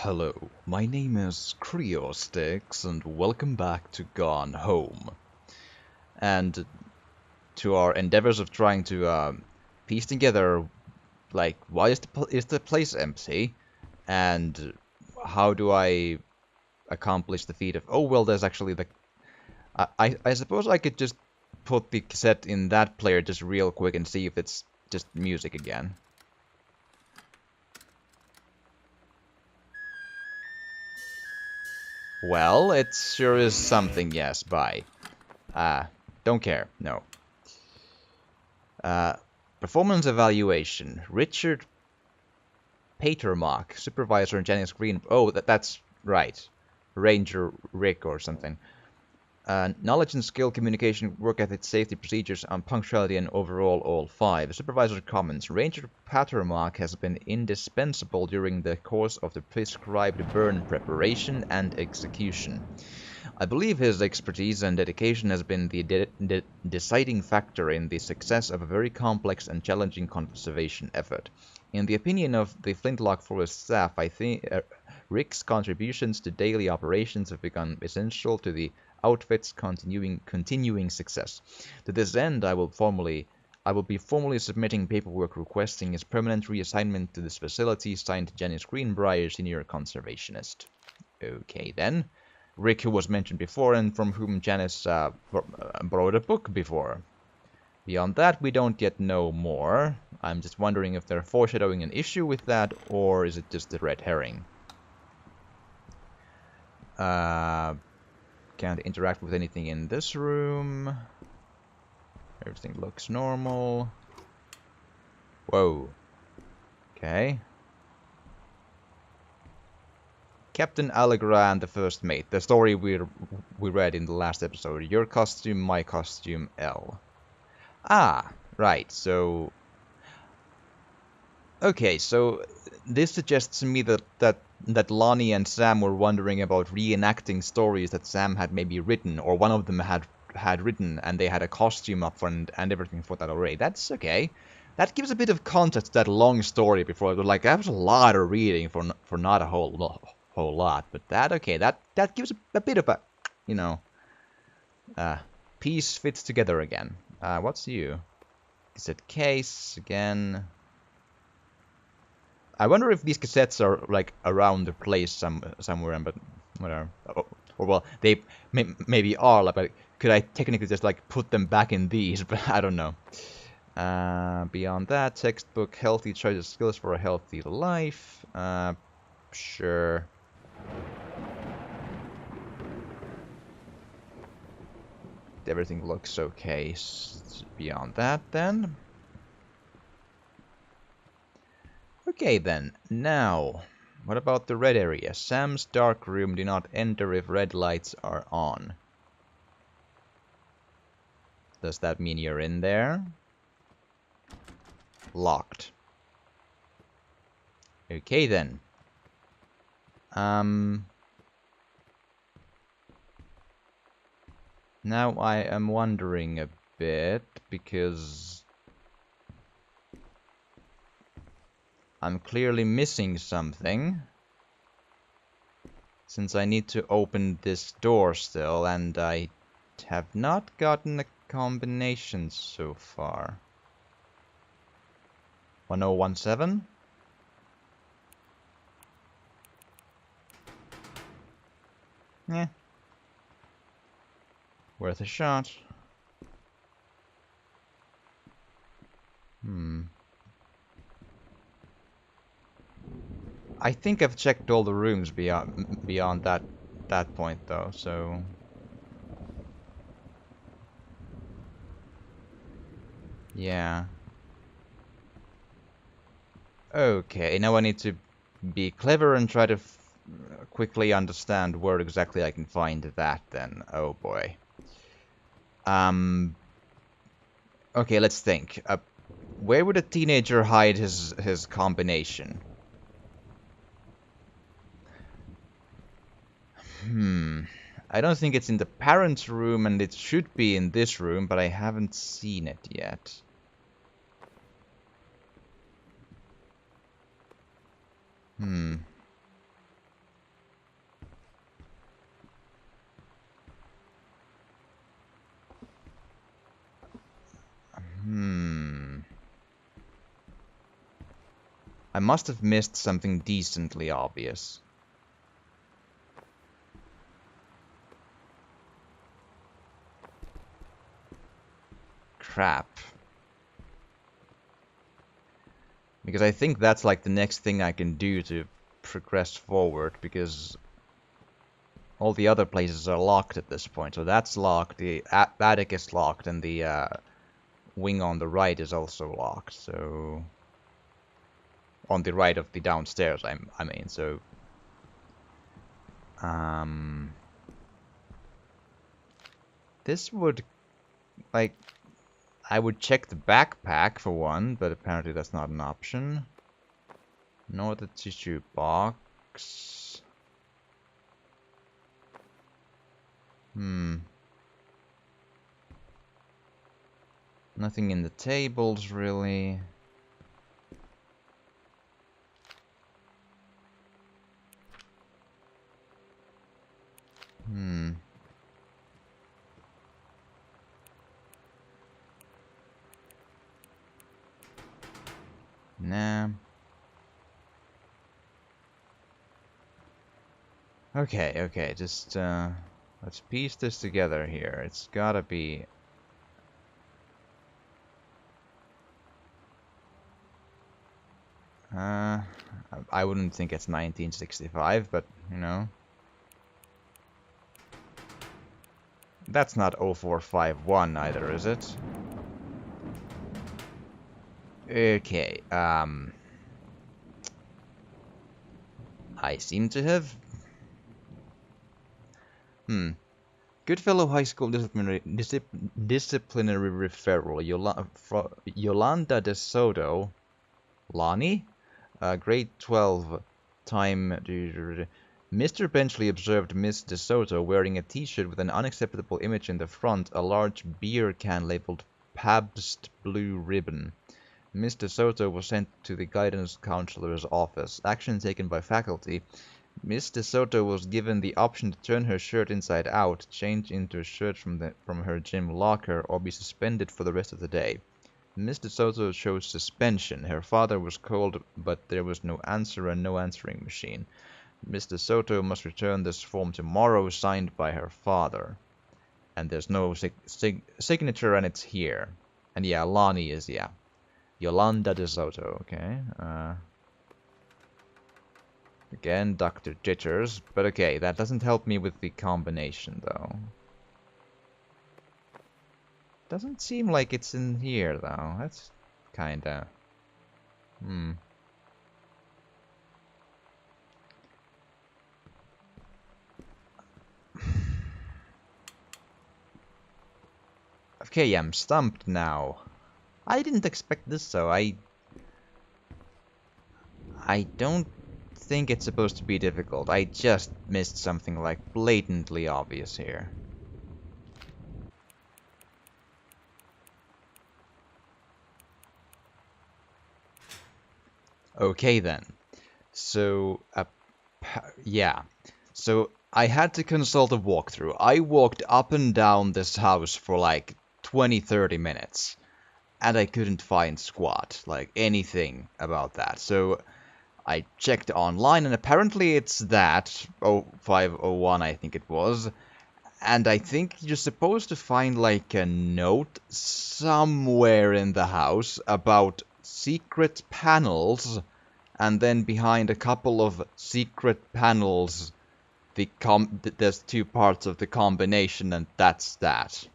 Hello, my name is Creostix, and welcome back to Gone Home. And to our endeavors of trying to piece together, like, why is the place empty, and how do I accomplish the feat of? Oh well, there's actually the. I suppose I could just put the cassette in that player just real quick and see if it's just music again. Well, it sure is something, yes, bye. Don't care, no. Uh, Performance evaluation. Richard Patermark, supervisor in Janice Green. Oh, that's right. Ranger Rick or something. Knowledge and skill, communication, work ethic, safety procedures, and punctuality, and overall all 5. Supervisor comments. Ranger Patermark has been indispensable during the course of the prescribed burn preparation and execution. I believe his expertise and dedication has been the deciding factor in the success of a very complex and challenging conservation effort. In the opinion of the Flintlock Forest staff, I think Rick's contributions to daily operations have become essential to the outfit's continuing success. To this end, I will be formally submitting paperwork requesting his permanent reassignment to this facility, signed Janice Greenbrier, Senior Conservationist. Okay then. Rick, who was mentioned before and from whom Janice borrowed a book before. Beyond that, we don't yet know more. I'm just wondering if they're foreshadowing an issue with that, or is it just a red herring? Can't interact with anything in this room. Everything looks normal. Whoa. Okay. Captain Allegra and the First Mate. The story we read in the last episode. Your costume, my costume, L. Ah, right. So, okay. So this suggests to me that Lonnie and Sam were wondering about reenacting stories that Sam had maybe written, or one of them had written, and they had a costume up and everything for that already. That's okay. That gives a bit of context to that long story before. It was like that was a lot of reading for not a whole lot, but that gives a bit of a, you know, piece fits together again. What's you? Cassette case again. I wonder if these cassettes are like around the place somewhere, but whatever. Or well, they maybe are. Like, but could I technically just like put them back in these? But I don't know. Beyond that, textbook, healthy choices, skills for a healthy life. Sure. Everything looks okay. Beyond that, then. Okay, then. Now, what about the red area? Sam's dark room. Do not enter if red lights are on. Does that mean you're in there? Locked. Okay, then. Now I am wondering a bit, because I'm clearly missing something. Since I need to open this door still, and I have not gotten a combination so far. 1017? Eh. Worth a shot. I think I've checked all the rooms beyond that point though, so yeah. Okay, now I need to be clever and try to quickly understand where exactly I can find that then. Oh boy. Okay, let's think. Where would a teenager hide his combination? I don't think it's in the parents' room, and it should be in this room, but I haven't seen it yet. I must have missed something decently obvious. Crap. Because I think that's like the next thing I can do to progress forward, because all the other places are locked at this point. So that's locked, the attic is locked, and the wing on the right is also locked. So on the right of the downstairs, I mean, so this would, like, I would check the backpack for one, but apparently that's not an option. Nor the tissue box. Nothing in the tables, really. Nah. Okay, just, let's piece this together here. It's gotta be... I wouldn't think it's 1965, but, you know. That's not 0451 either, is it? Okay, I seem to have... Goodfellow High School disciplinary referral. Yolanda De Soto. Lonnie? Grade 12. Time... Mr. Benchley observed Miss De Soto wearing a t-shirt with an unacceptable image in the front, a large beer can labeled Pabst Blue Ribbon. Miss De Soto was sent to the guidance counselor's office. Action taken by faculty. Miss De Soto was given the option to turn her shirt inside out, change into a shirt from her gym locker, or be suspended for the rest of the day. Miss De Soto chose suspension. Her father was called, but there was no answer and no answering machine. Miss De Soto must return this form tomorrow, signed by her father. And there's no signature, and it's here. And yeah, Lonnie is, yeah. Yolanda De Soto, okay. Again, Dr. Jitters. But okay, that doesn't help me with the combination, though. Doesn't seem like it's in here, though. That's kinda... Okay, I'm stumped now. I didn't expect this, though. I don't think it's supposed to be difficult. I just missed something like blatantly obvious here. Okay then. So, yeah. So, I had to consult a walkthrough. I walked up and down this house for like 20-30 minutes. And I couldn't find squat, like anything about that. So, I checked online, and apparently it's that, 0501 I think it was, and I think you're supposed to find like a note somewhere in the house about secret panels, and then behind a couple of secret panels, there's two parts of the combination, and that's that.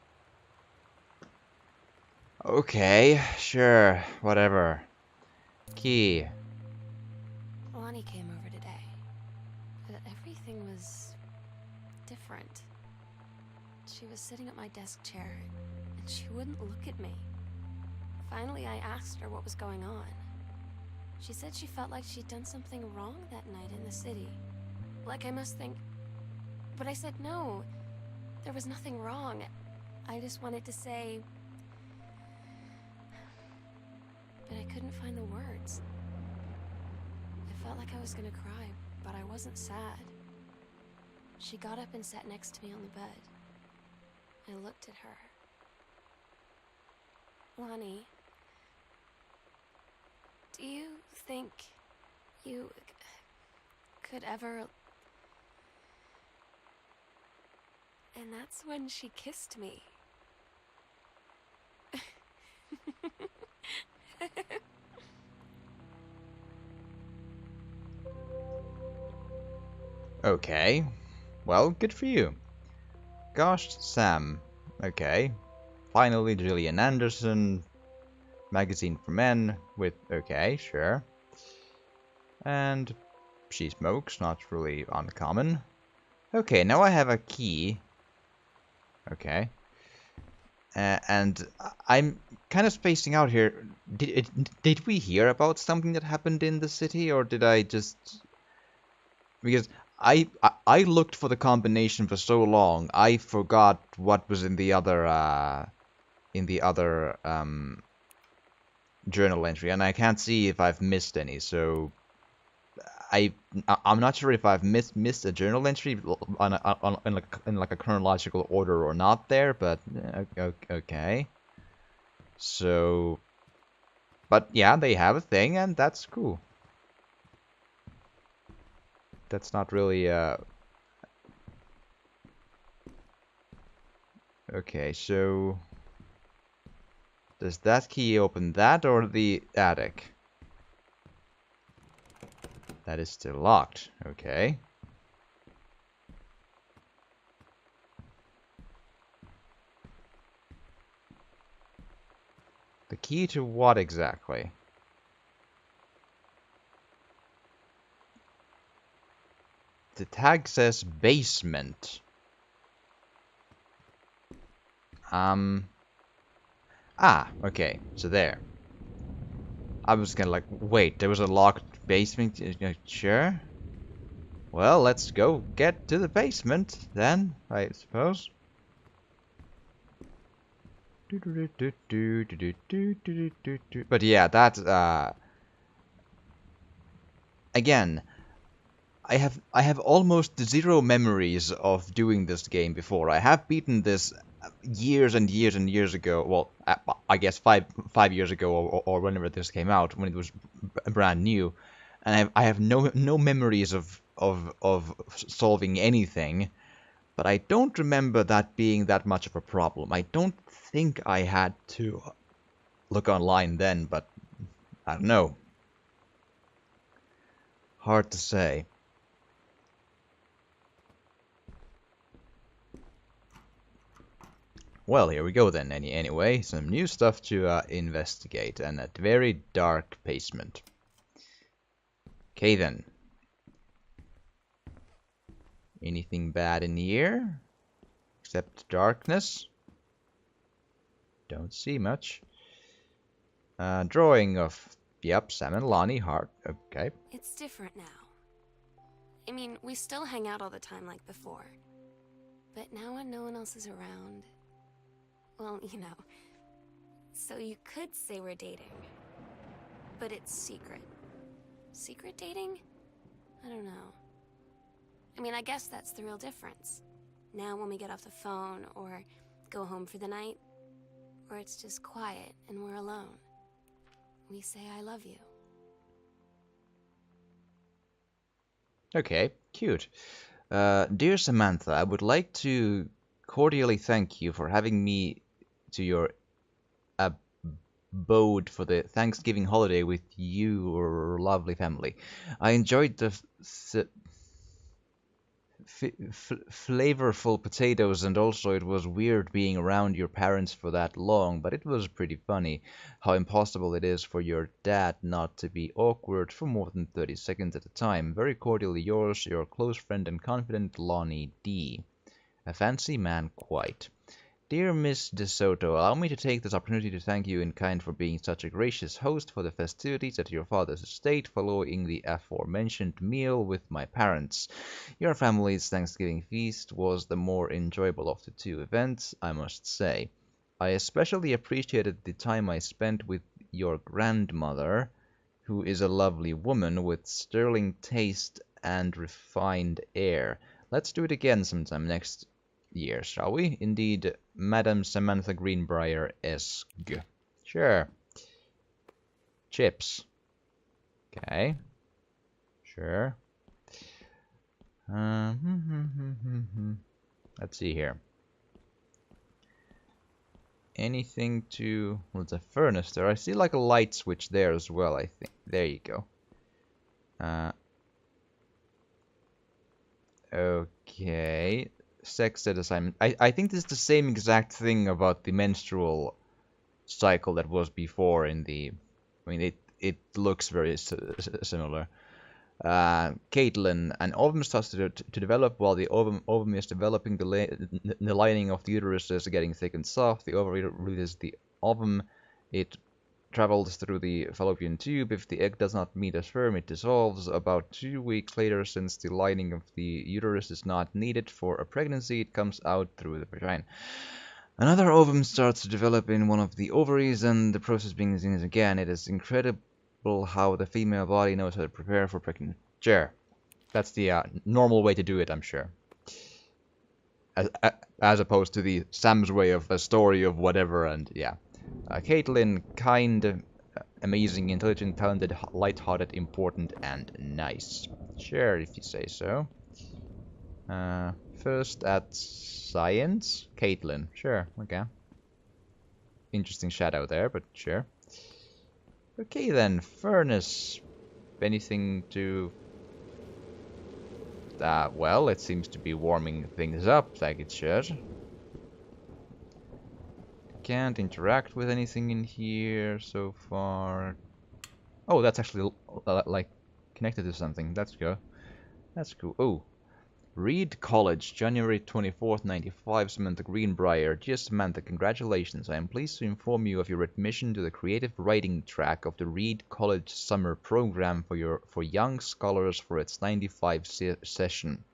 Okay, sure, whatever. Key. Lonnie came over today, but everything was different. She was sitting at my desk chair, and she wouldn't look at me. Finally, I asked her what was going on. She said she felt like she'd done something wrong that night in the city. Like I must think... But I said no. There was nothing wrong. I just wanted to say... But I couldn't find the words. I felt like I was gonna cry, but I wasn't sad. She got up and sat next to me on the bed. I looked at her. Lonnie, do you think you could ever. And that's when she kissed me. Okay. Well, good for you. Gosh, Sam. Okay. Finally, Gillian Anderson. Magazine for men with... Okay, sure. And she smokes, not really uncommon. Okay, now I have a key. Okay. And I'm kind of spacing out here. Did we hear about something that happened in the city, or did I just... Because I looked for the combination for so long, I forgot what was in the other journal entry, and I can't see if I've missed any. So I'm not sure if I've missed a journal entry in like a chronological order or not there, but okay. So, but yeah, they have a thing, and that's cool. That's not really okay. So, does that key open that or the attic? That is still locked. Okay. The key to what exactly? The tag says basement. Okay. So there. I was gonna like, wait, there was a locked basement? Sure. Well, let's go get to the basement then, I suppose. But yeah, that, again, I have almost zero memories of doing this game before. I have beaten this years and years and years ago. Well, I guess five years ago, or whenever this came out, when it was brand new, and I have no memories of solving anything. But I don't remember that being that much of a problem. I don't think I had to look online then, but I don't know. Hard to say. Well, here we go then. Anyway, some new stuff to investigate, and a very dark basement. Okay then. Anything bad in here? Except darkness? Don't see much. Drawing of, yep, Sam and Lonnie Hart. Okay. It's different now. I mean, we still hang out all the time like before. But now when no one else is around, well, you know. So you could say we're dating. But it's secret. Secret dating? I don't know. I mean, I guess that's the real difference. Now when we get off the phone or go home for the night, or it's just quiet and we're alone, we say I love you. Okay, cute. Dear Samantha, I would like to cordially thank you for having me to your abode for the Thanksgiving holiday with your lovely family. I enjoyed the flavorful potatoes, and also it was weird being around your parents for that long, but it was pretty funny how impossible it is for your dad not to be awkward for more than 30 seconds at a time. Very cordially yours, your close friend and confidant, Lonnie D. A fancy man quite. Dear Miss De Soto, allow me to take this opportunity to thank you in kind for being such a gracious host for the festivities at your father's estate following the aforementioned meal with my parents. Your family's Thanksgiving feast was the more enjoyable of the two events, I must say. I especially appreciated the time I spent with your grandmother, who is a lovely woman with sterling taste and refined air. Let's do it again sometime next year, shall we? Indeed, Madam Samantha Greenbrier-esque. Sure. Chips. Okay. Sure. Let's see here. Anything to... Well, there's a furnace there. I see like a light switch there as well, I think. There you go. Okay. Sex ed assignment. I think this is the same exact thing about the menstrual cycle that was before in the... I mean, it looks very similar. Caitlin, an ovum starts to develop while the ovum is developing. The lining of the uterus is getting thick and soft. The ovary releases the ovum. It travels through the fallopian tube. If the egg does not meet a sperm, it dissolves. About 2 weeks later, since the lining of the uterus is not needed for a pregnancy, it comes out through the vagina. Another ovum starts to develop in one of the ovaries, and the process begins again. It is incredible how the female body knows how to prepare for pregnancy. Sure. That's the normal way to do it, I'm sure. As opposed to the Sam's way of a story of whatever, and yeah. Caitlin, kind, amazing, intelligent, talented, light-hearted, important, and nice. Sure, if you say so. First at science, Caitlin. Sure, okay. Interesting shadow there, but sure. Okay then, furnace. Anything to... well, it seems to be warming things up like it should. Can't interact with anything in here so far. Oh, that's actually like connected to something. That's good. That's cool. Oh, Reed College, January 24th, 95, Samantha Greenbrier. Dear Samantha, congratulations. I am pleased to inform you of your admission to the creative writing track of the Reed College Summer Program for young scholars for its 95 session.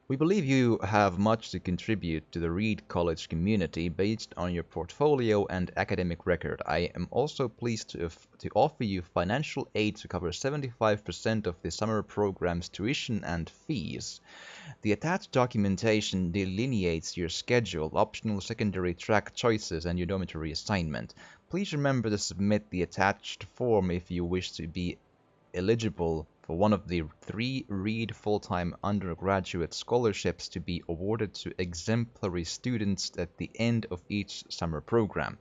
We believe you have much to contribute to the Reed College community based on your portfolio and academic record. I am also pleased to offer you financial aid to cover 75% of the summer program's tuition and fees. The attached documentation delineates your schedule, optional secondary track choices, and your dormitory assignment. Please remember to submit the attached form if you wish to be eligible for one of the 3 Reed full-time undergraduate scholarships to be awarded to exemplary students at the end of each summer program.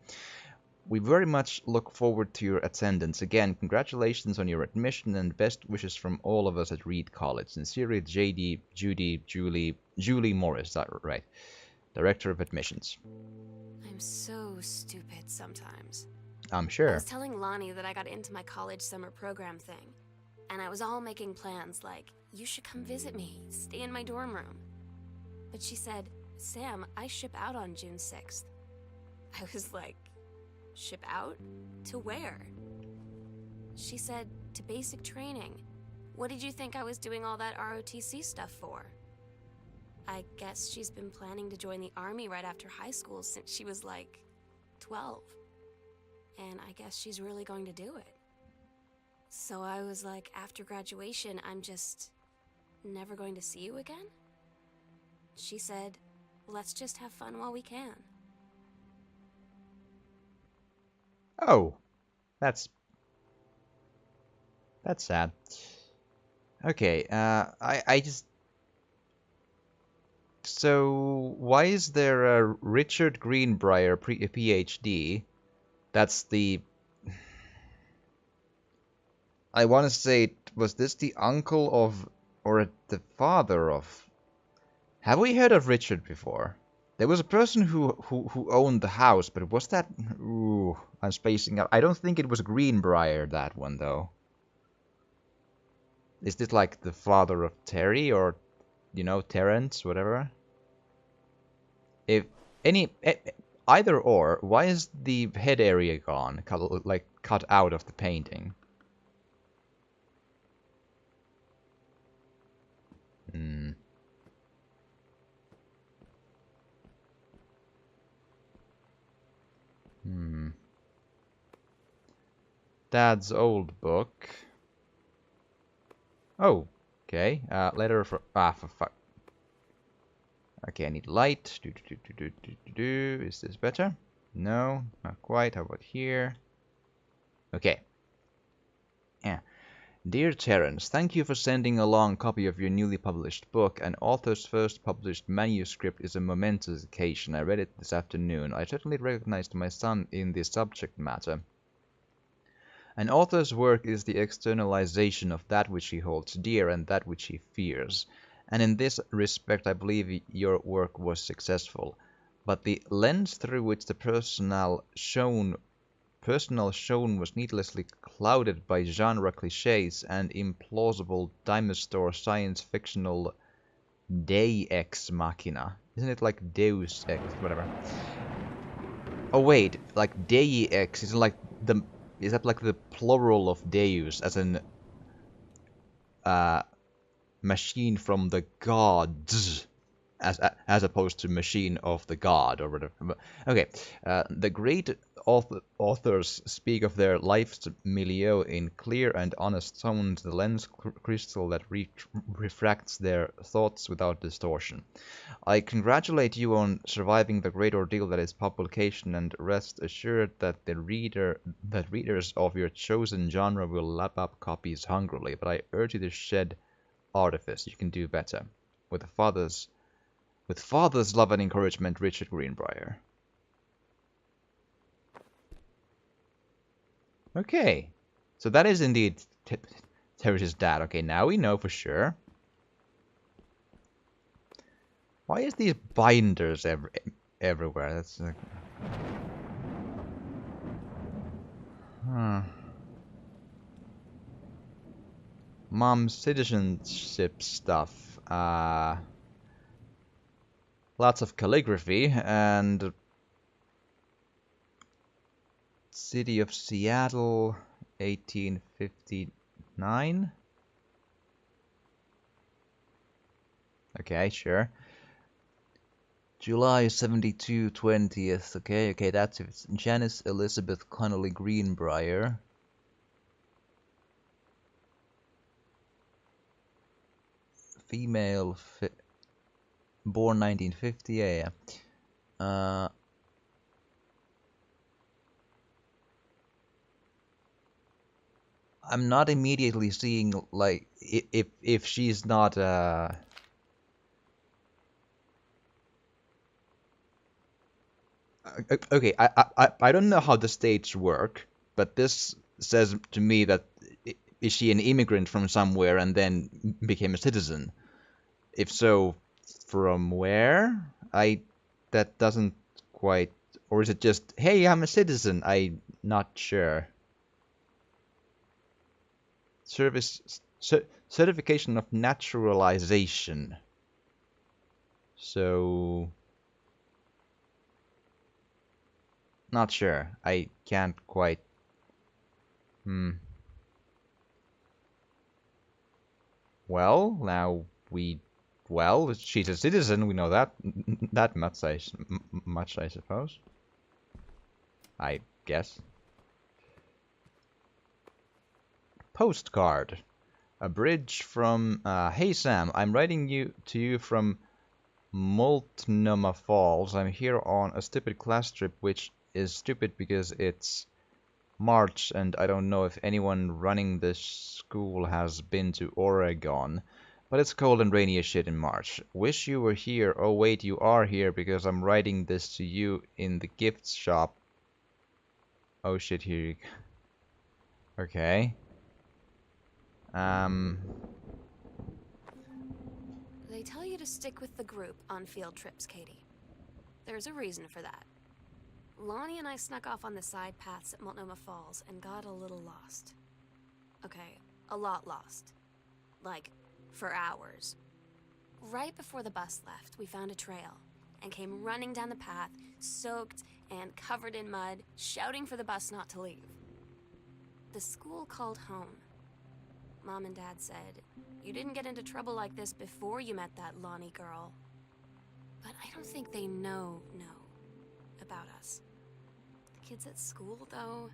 We very much look forward to your attendance. Again, congratulations on your admission and best wishes from all of us at Reed College. Sincerely, Julie Morris, is that right? Director of Admissions. I'm so stupid sometimes. I'm I sure. was telling Lonnie that I got into my college summer program thing, and I was all making plans like, you should come visit me, stay in my dorm room. But she said, Sam, I ship out on June 6th. I was like, ship out? To where? She said, to basic training. What did you think I was doing all that ROTC stuff for? I guess she's been planning to join the army right after high school since she was like 12. And I guess she's really going to do it. So I was like, after graduation, I'm just never going to see you again? She said, let's just have fun while we can. Oh, that's sad. Okay, I just... So, why is there a Richard Greenbrier PhD? That's the... I want to say, was this the uncle of, or the father of... Have we heard of Richard before? There was a person who owned the house, but was that... Ooh, I'm spacing out. I don't think it was Greenbrier, that one, though. Is this like the father of Terry, or, you know, Terrence, whatever? If any... Either or, why is the head area gone? Cut out of the painting? Dad's old book. Oh, okay. Letter for... for fuck. Okay, I need light. Is this better? No, not quite. How about here? Okay. Yeah. Dear Terence, thank you for sending along a copy of your newly published book. An author's first published manuscript is a momentous occasion. I read it this afternoon. I certainly recognized my son in the subject matter. An author's work is the externalization of that which he holds dear and that which he fears. And in this respect I believe your work was successful. But the lens through which the personal shown was needlessly clouded by genre cliches and implausible dime store science-fictional Deus ex machina. Isn't it like Deus ex, whatever? Oh wait, like Dei ex is like the is that like the plural of Deus as an machine from the gods? As opposed to machine of the god or whatever. Okay, the great authors speak of their life's milieu in clear and honest tones, the lens crystal that refracts their thoughts without distortion. I congratulate you on surviving the great ordeal that is publication, and rest assured that readers of your chosen genre will lap up copies hungrily. But I urge you to shed artifice. You can do better. With father's love and encouragement, Richard Greenbrier. Okay, so that is indeed Terrence's dad. Okay, now we know for sure. Why is these binders everywhere? That's like... Mom's citizenship stuff. Lots of calligraphy and City of Seattle, 1859. Okay, sure. July 72, 20th. Okay, that's it. Janice Elizabeth Connolly Greenbrier. Female, born 1950. Yeah. I'm not immediately seeing like if she's not okay, I don't know how the states work, but this says to me that is she an immigrant from somewhere and then became a citizen? If so, from where? That doesn't quite, or is it just, hey, I'm a citizen? I'm not sure. Certification of naturalization. So, not sure. I can't quite. Well, now well, she's a citizen. We know that much. I suppose. I guess. Postcard. A bridge from. Hey Sam, I'm writing to you from Multnomah Falls. I'm here on a stupid class trip, which is stupid because it's March and I don't know if anyone running this school has been to Oregon. But it's cold and rainy as shit in March. Wish you were here. Oh wait, you are here because I'm writing this to you in the gift shop. Oh shit, here you go. Okay. They tell you to stick with the group on field trips, Katie. There's a reason for that. Lonnie and I snuck off on the side paths at Multnomah Falls and got a little lost. Okay, a lot lost. Like, for hours. Right before the bus left, we found a trail and came running down the path, soaked and covered in mud, shouting for the bus not to leave. The school called home. Mom and Dad said, you didn't get into trouble like this before you met that Lonnie girl. But I don't think they know about us. The kids at school, though,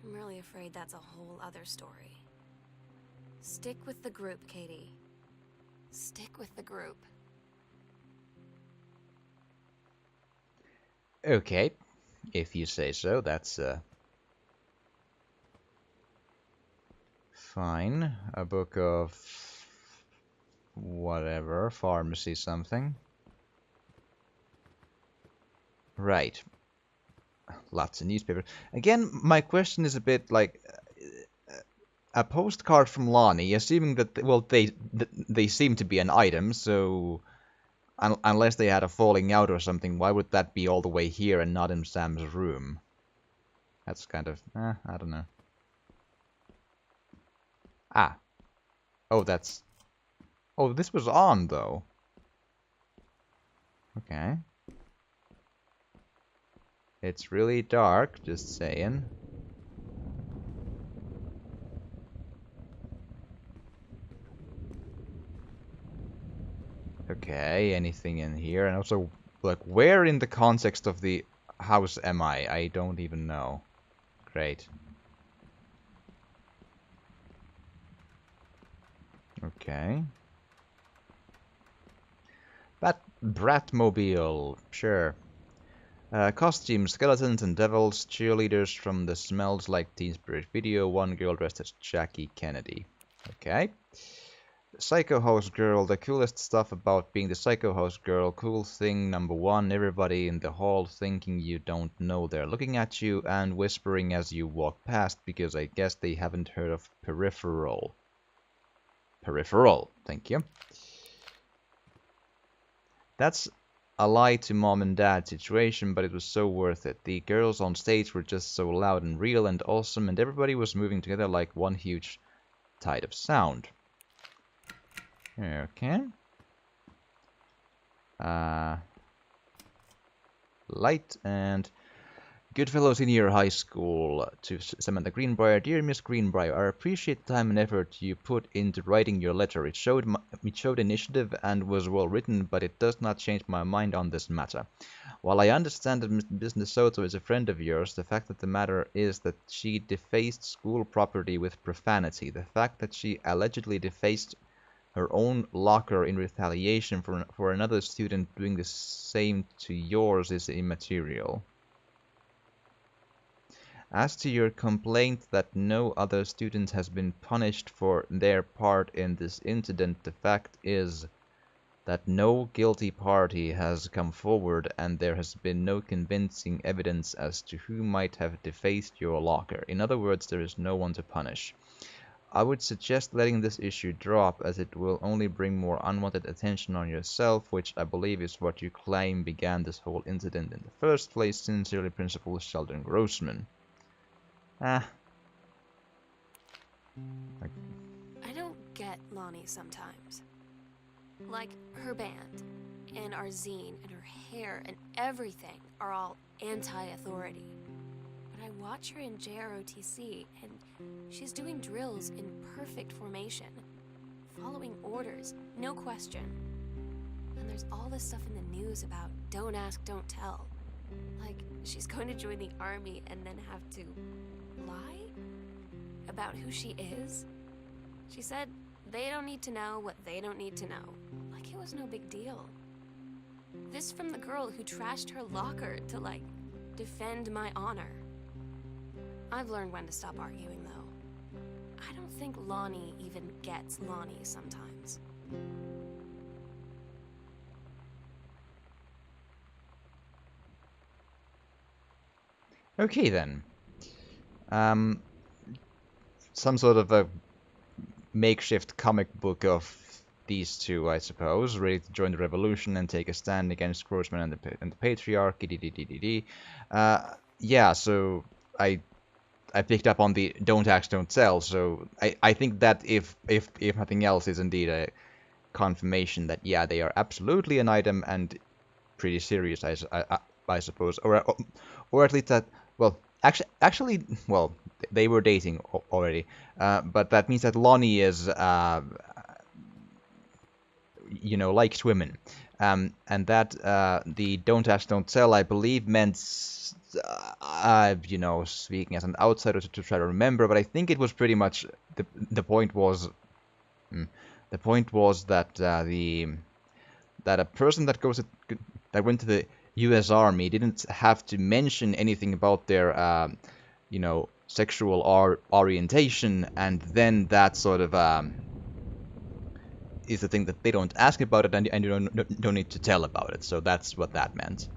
I'm really afraid that's a whole other story. Stick with the group, Katie. Stick with the group. Okay, if you say so, that's fine. A book of whatever, pharmacy something. Right. Lots of newspapers. Again, my question is a bit like a postcard from Lonnie, assuming that, well, they seem to be an item, so unless they had a falling out or something, why would that be all the way here and not in Sam's room? That's kind of, I don't know. Ah. Oh, that's... Oh, this was on, though. Okay. It's really dark, just saying. Okay, anything in here? And also, like, where in the context of the house am I? I don't even know. Great. Okay. Bratmobile, sure. Costumes, skeletons and devils, cheerleaders from the Smells Like Teen Spirit video, one girl dressed as Jackie Kennedy. Okay. Psycho House Girl, the coolest stuff about being the Psycho House Girl. Cool thing number one, everybody in the hall thinking you don't know they're looking at you and whispering as you walk past because I guess they haven't heard of Peripheral. Peripheral, thank you. That's a lie to mom and dad situation, but it was so worth it. The girls on stage were just so loud and real and awesome, and everybody was moving together like one huge tide of sound. Okay. Light and good fellow senior high school to Samantha Greenbrier. Dear Miss Greenbrier, I appreciate the time and effort you put into writing your letter. It showed initiative and was well written, but it does not change my mind on this matter. While I understand that Miss DeSoto is a friend of yours, the fact of the matter is that she defaced school property with profanity. The fact that she allegedly defaced her own locker in retaliation for another student doing the same to yours is immaterial. As to your complaint that no other student has been punished for their part in this incident, the fact is that no guilty party has come forward and there has been no convincing evidence as to who might have defaced your locker. In other words, there is no one to punish. I would suggest letting this issue drop, as it will only bring more unwanted attention on yourself, which I believe is what you claim began this whole incident in the first place. Sincerely, Principal Sheldon Grossman. I don't get Lonnie sometimes. Like, her band, and our zine, and her hair, and everything are all anti-authority. But I watch her in JROTC, and she's doing drills in perfect formation, following orders, no question. And there's all this stuff in the news about don't ask, don't tell. Like, she's going to join the army and then have to lie about who she is. She said they don't need to know what they don't need to know. Like it was no big deal. This from the girl who trashed her locker to, like, defend my honor. I've learned when to stop arguing, though. I don't think Lonnie even gets Lonnie sometimes. Okay then. Some sort of a makeshift comic book of these two, I suppose, ready to join the revolution and take a stand against Grossman and the patriarchy. Yeah, so I picked up on the don't ask, don't tell. So I think that if nothing else, is indeed a confirmation that yeah, they are absolutely an item and pretty serious, I suppose, or at least that, well, actually, well, they were dating already, but that means that Lonnie is, you know, likes women, and that the don't ask, don't tell, I believe meant, you know, speaking as an outsider to try to remember, but I think it was pretty much the point was, that that a person that went to the U.S. Army didn't have to mention anything about their, you know, sexual orientation, and then that sort of is the thing that they don't ask about it, and you don't need to tell about it. So that's what that meant.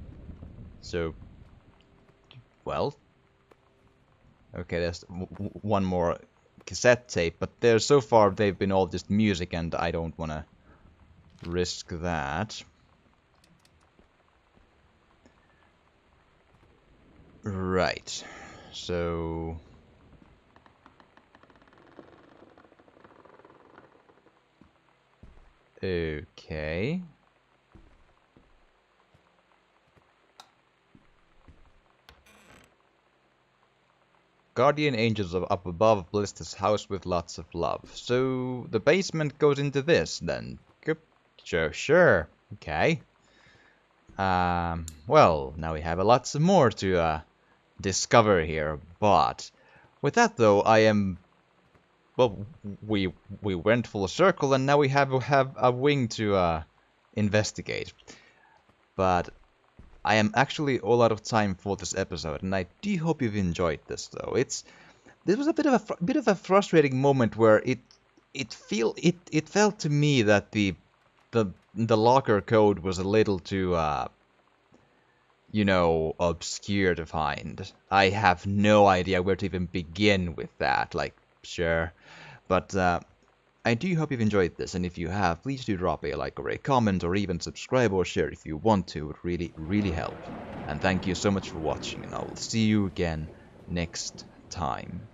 So, well, okay, there's one more cassette tape, but so far they've been all just music, and I don't want to risk that. Right, so... Okay. Guardian angels up above bless this house with lots of love. So the basement goes into this then. Sure. Okay. Well, now we have lots more to discover here, but with that though, I am... Well, we went full circle, and now we have a wing to investigate. But I am actually all out of time for this episode, and I do hope you've enjoyed this. Though this was a bit of a frustrating moment where it felt to me that the locker code was a little too you know, obscure to find. I have no idea where to even begin with that. Like, sure. But I do hope you've enjoyed this, and if you have, please do drop a like or a comment, or even subscribe or share if you want to. It would really, really help. And thank you so much for watching, and I will see you again next time.